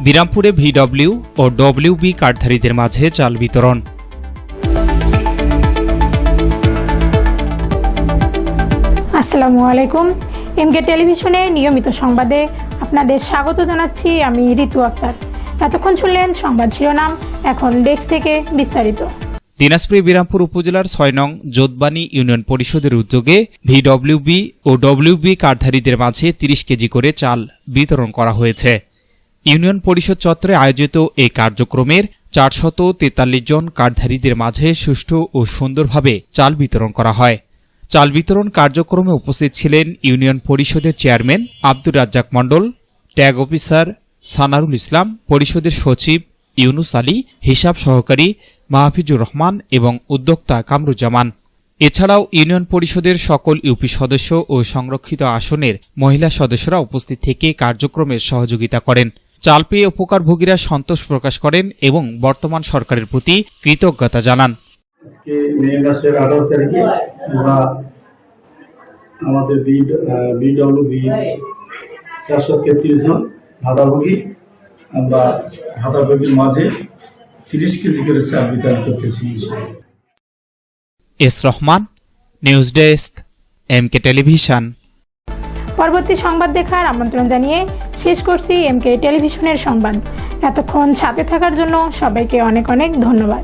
বিরামপুরে ভিডব্লিউ ও WB কার্ডধারীদের মাঝে চাল বিতরণ। আসসালামু আলাইকুম। এমকে টেলিভিশনের নিয়মিত সংবাদে আপনাদের স্বাগত জানাচ্ছি আমি ঋতু আক্তার। এতক্ষণ শুনলেন সংবাদ শিরোনাম, এখন ডেস্ক থেকে বিস্তারিত। দিনাজপুর বিরামপুর উপজেলার ৬ নং যোধবানী ইউনিয়ন পরিষদের উদ্যোগে ভিডব্লিউবি ও ডব্লিউবি কার্ডধারীদের মাঝে ৩০ কেজি করে চাল বিতরণ করা হয়েছে। ইউনিয়ন পরিষদ চত্বরে আয়োজিত এই কার্যক্রমের ৪৪৩ জন কার্ডধারীদের মাঝে সুষ্ঠু ও সুন্দরভাবে চাল বিতরণ করা হয়। চাল বিতরণ কার্যক্রমে উপস্থিত ছিলেন ইউনিয়ন পরিষদের চেয়ারম্যান আব্দুর রাজ্জাক মণ্ডল, ট্যাগ অফিসার সানারুল ইসলাম, পরিষদের সচিব ইউনুস আলী, হিসাব সহকারী মাহফিজুর রহমান এবং উদ্যোক্তা কামরুজ্জামান। এছাড়াও ইউনিয়ন পরিষদের সকল ইউপি সদস্য ও সংরক্ষিত আসনের মহিলা সদস্যরা উপস্থিত থেকে কার্যক্রমের সহযোগিতা করেন। চাল পেয়ে উপকারভোগীরা সন্তোষ প্রকাশ করেন এবং বর্তমান সরকারের প্রতি কৃতজ্ঞতা জানান। আজকে মে মাসের 18 তারিখে আমরা আমাদের বিডব্লিউবি 433 জন ভাতাভোগী, আমরা ভাতাভোগীর মাঝে 30 কেজি করে চাল বিতরণ করতেছি। S Rahman, news desk, MK television. পরবর্তী সংবাদ দেখার আমন্ত্রণ জানিয়ে শেষ করছি এমকে টেলিভিশনের সংবাদ। এতক্ষণ সাথে থাকার জন্য সবাইকে অনেক অনেক ধন্যবাদ।